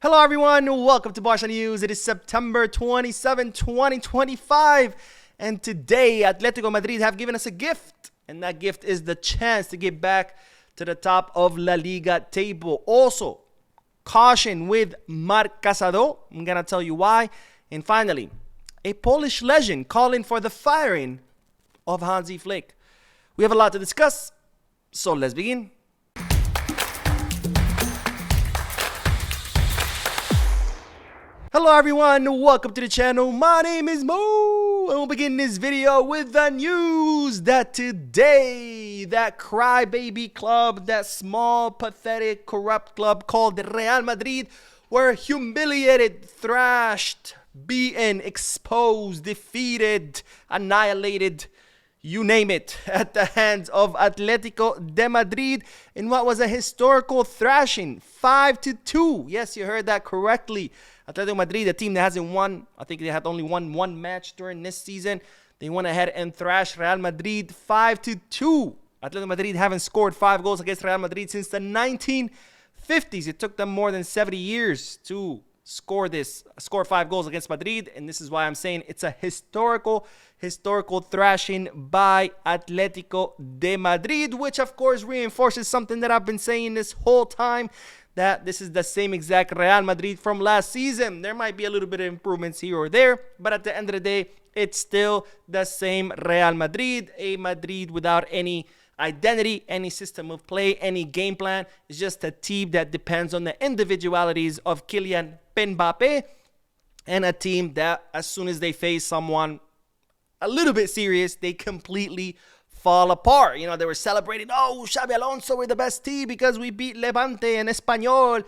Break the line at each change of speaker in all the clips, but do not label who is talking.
Hello everyone, welcome to Barca News. It is September 27, 2025, and today Atletico Madrid have given us a gift, and that gift is the chance to get back to the top of La Liga table. Also, caution with Casado. I'm going to tell you why. And finally, a Polish legend calling for the firing of Hansi Flick. We have a lot to discuss, so let's begin. Hello everyone, welcome to the channel. My name is Mo, and we'll begin this video with the news that today, that crybaby club, that small, pathetic, corrupt club called Real Madrid were humiliated, thrashed, beaten, exposed, defeated, annihilated, you name it, at the hands of Atletico de Madrid in what was a historical thrashing, 5-2. Yes, you heard that correctly. Atletico Madrid, a team that hasn't won, I think they had only won one match during this season. They went ahead and thrashed Real Madrid 5-2. Atletico Madrid haven't scored 5 goals against Real Madrid since the 1950s. It took them more than 70 years to score 5 goals against Madrid, and this is why I'm saying it's a historical thrashing by Atletico de Madrid, which of course reinforces something that I've been saying this whole time, that this is the same exact Real Madrid from last season. There might be a little bit of improvements here or there, but at the end of the day, it's still the same Real Madrid, a Madrid without any identity, any system of play, any game plan. It's just a team that depends on the individualities of Kylian Mbappe, and a team that as soon as they face someone a little bit serious, they completely fall apart. You know, they were celebrating, oh, Xabi Alonso, we're the best team because we beat Levante and Espanyol.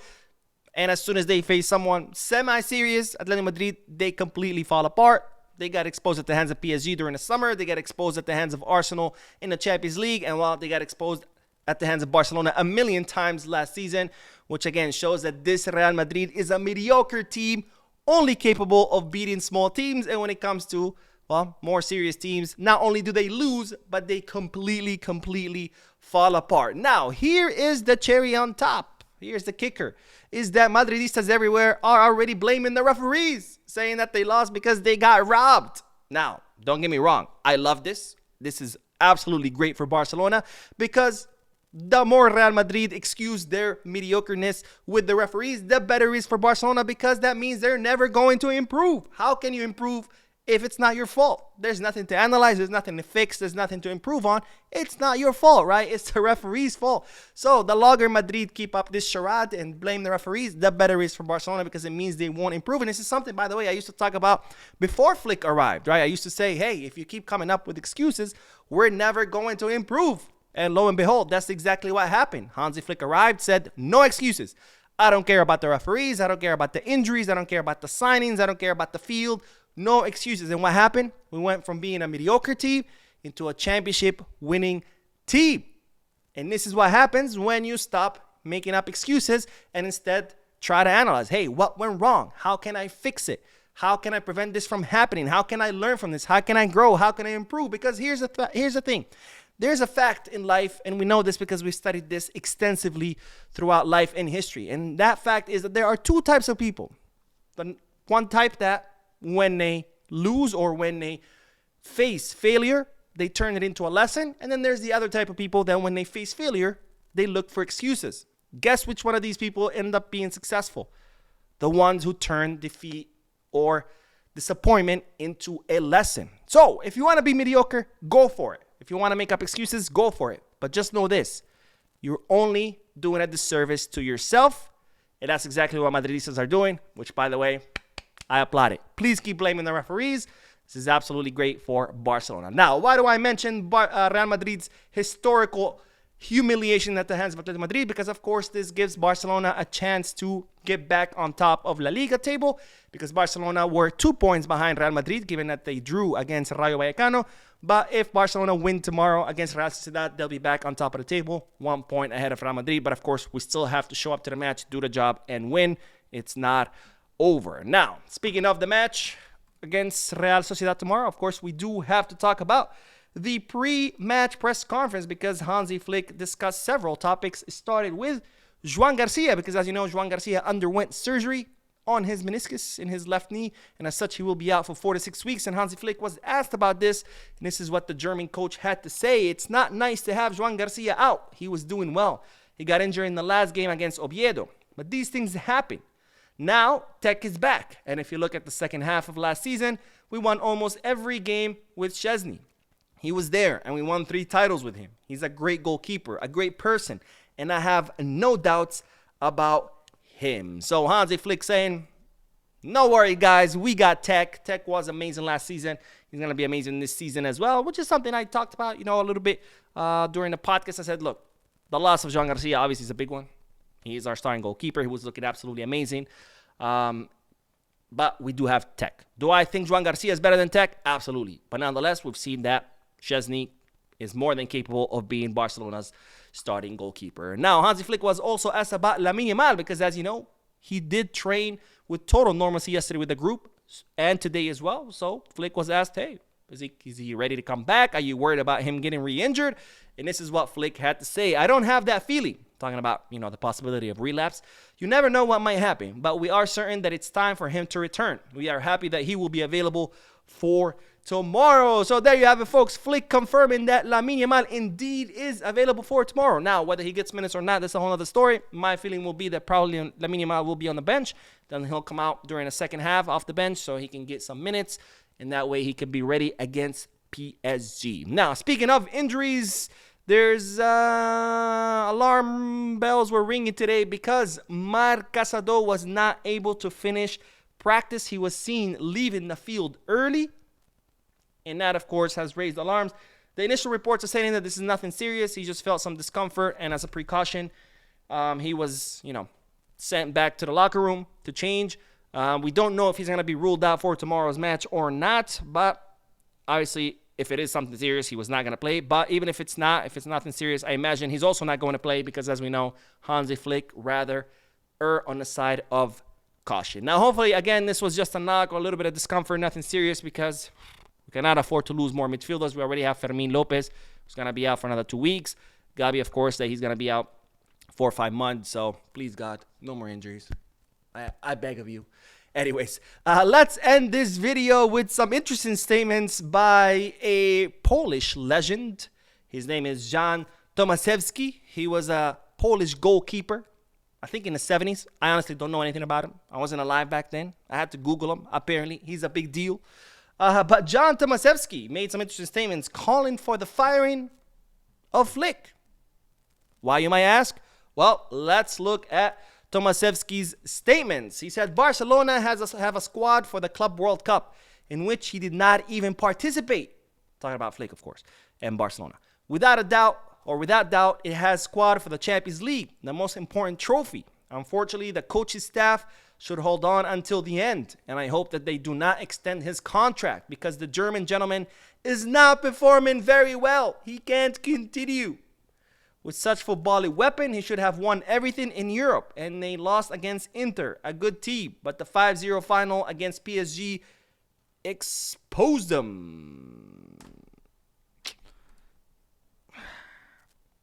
And as soon as they face someone semi-serious, Atletico Madrid, they completely fall apart. They got exposed at the hands of PSG during the summer. They got exposed at the hands of Arsenal in the Champions League. And while they got exposed at the hands of Barcelona a million times last season, which again shows that this Real Madrid is a mediocre team, only capable of beating small teams. And when it comes to, well, more serious teams, not only do they lose, but they completely fall apart. Now, here is the cherry on top. Here's the kicker, is that Madridistas everywhere are already blaming the referees, saying that they lost because they got robbed. Now, don't get me wrong. I love this. This is absolutely great for Barcelona, because the more Real Madrid excuse their mediocreness with the referees, the better it is for Barcelona, because that means they're never going to improve. How can you improve if it's not your fault? There's nothing to analyze, there's nothing to fix, there's nothing to improve on. It's not your fault, right? It's the referee's fault. So the longer Madrid keep up this charade and blame the referees, the better it is for Barcelona, because it means they won't improve. And this is something, by the way, I used to talk about before Flick arrived, right? I used to say, hey, if you keep coming up with excuses, we're never going to improve. And lo and behold, that's exactly what happened. Hansi Flick arrived, said, no excuses. I don't care about the referees. I don't care about the injuries. I don't care about the signings. I don't care about the field. No excuses. And what happened? We went from being a mediocre team into a championship winning team. And this is what happens when you stop making up excuses and instead try to analyze, hey, what went wrong? How can I fix it? How can I prevent this from happening? How can I learn from this? How can I grow? How can I improve? Because here's the thing. There's a fact in life, and we know this because we studied this extensively throughout life and history. And that fact is that there are two types of people. The one type that when they lose or when they face failure, they turn it into a lesson. And then there's the other type of people that when they face failure, they look for excuses. Guess which one of these people end up being successful? The ones who turn defeat or disappointment into a lesson. So if you want to be mediocre, go for it. If you want to make up excuses, go for it. But just know this, you're only doing a disservice to yourself. And that's exactly what Madridistas are doing, which, by the way, I applaud it. Please keep blaming the referees. This is absolutely great for Barcelona. Now, why do I mention Real Madrid's historical humiliation at the hands of Atletico Madrid? Because, of course, this gives Barcelona a chance to get back on top of La Liga table, because Barcelona were 2 points behind Real Madrid, given that they drew against Rayo Vallecano. But if Barcelona win tomorrow against Real Sociedad, they'll be back on top of the table, 1 point ahead of Real Madrid. But, of course, we still have to show up to the match, do the job, and win. It's not over. Now, speaking of the match against Real Sociedad tomorrow, of course, we do have to talk about the pre-match press conference, because Hansi Flick discussed several topics. It started with Joan Garcia, because as you know, Joan Garcia underwent surgery on his meniscus in his left knee, and as such, he will be out for 4 to 6 weeks. And Hansi Flick was asked about this, and this is what the German coach had to say. It's not nice to have Joan Garcia out. He was doing well. He got injured in the last game against Oviedo, but these things happen. Now, Tech is back, and if you look at the second half of last season, we won almost every game with Szczesny. He was there, and we won 3 titles with him. He's a great goalkeeper, a great person, and I have no doubts about him. So Hansi Flick saying, no worry, guys, we got Tech. Tech was amazing last season. He's going to be amazing this season as well, which is something I talked about, a little bit during the podcast. I said, look, the loss of Joan Garcia obviously is a big one. He is our starting goalkeeper. He was looking absolutely amazing. But we do have Tech. Do I think Joan Garcia is better than Tech? Absolutely. But nonetheless, we've seen that Szczesny is more than capable of being Barcelona's starting goalkeeper. Now, Hansi Flick was also asked about Lamine Yamal because, as you know, he did train with total normalcy yesterday with the group and today as well. So Flick was asked, hey, is he ready to come back? Are you worried about him getting re-injured? And this is what Flick had to say. I don't have that feeling. Talking about, the possibility of relapse. You never know what might happen, but we are certain that it's time for him to return. We are happy that he will be available for tomorrow. So there you have it, folks. Flick confirming that Lamine Yamal indeed is available for tomorrow. Now, whether he gets minutes or not, that's a whole other story. My feeling will be that probably Lamine Yamal will be on the bench. Then he'll come out during the second half off the bench so he can get some minutes, and that way he can be ready against PSG. Now, speaking of injuries, there's alarm bells were ringing today because Casado was not able to finish practice. He was seen leaving the field early, and that, of course, has raised alarms. The initial reports are saying that this is nothing serious. He just felt some discomfort, and as a precaution, he was, sent back to the locker room to change. We don't know if he's going to be ruled out for tomorrow's match or not, but obviously, if it is something serious, he was not going to play. But even if it's nothing serious, I imagine he's also not going to play because, as we know, Hansi Flick rather err on the side of caution. Now, hopefully, again, this was just a knock or a little bit of discomfort, nothing serious, because we cannot afford to lose more midfielders. We already have Fermin Lopez, who's going to be out for another 2 weeks. Gabi, of course, that he's going to be out 4 or 5 months. So, please, God, no more injuries. I beg of you. Anyways, let's end this video with some interesting statements by a Polish legend. His name is Jan Tomaszewski. He was a Polish goalkeeper, I think in the 70s. I honestly don't know anything about him. I wasn't alive back then. I had to Google him. Apparently, he's a big deal. But Jan Tomaszewski made some interesting statements calling for the firing of Flick. Why, you might ask? Well, let's look at Tomaszewski's statements. He said Barcelona have a squad for the Club World Cup in which he did not even participate. Talking about Flick, of course, and Barcelona. Without doubt, it has squad for the Champions League, the most important trophy. Unfortunately, the coach's staff should hold on until the end, and I hope that they do not extend his contract because the German gentleman is not performing very well. He can't continue. With such footballing weapon, he should have won everything in Europe, and they lost against Inter, a good team. But the 5-0 final against PSG exposed them.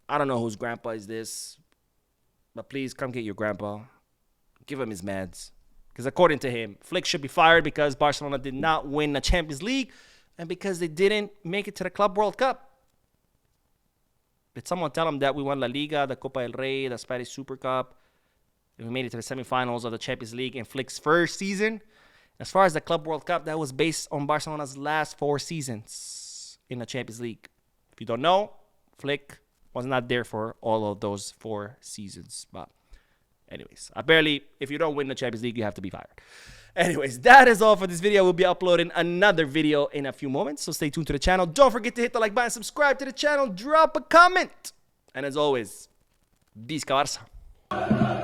I don't know whose grandpa is this, but please come get your grandpa. Give him his meds. Because according to him, Flick should be fired because Barcelona did not win the Champions League and because they didn't make it to the Club World Cup. Did someone tell him that we won La Liga, the Copa del Rey, the Spanish Super Cup, and we made it to the semifinals of the Champions League in Flick's first season? As far as the Club World Cup, that was based on Barcelona's last 4 seasons in the Champions League. If you don't know, Flick was not there for all of those 4 seasons. But anyways, apparently, if you don't win the Champions League, you have to be fired. Anyways, that is all for this video. We'll be uploading another video in a few moments, so stay tuned to the channel. Don't forget to hit the like button, subscribe to the channel, drop a comment. And as always, Visca Barça.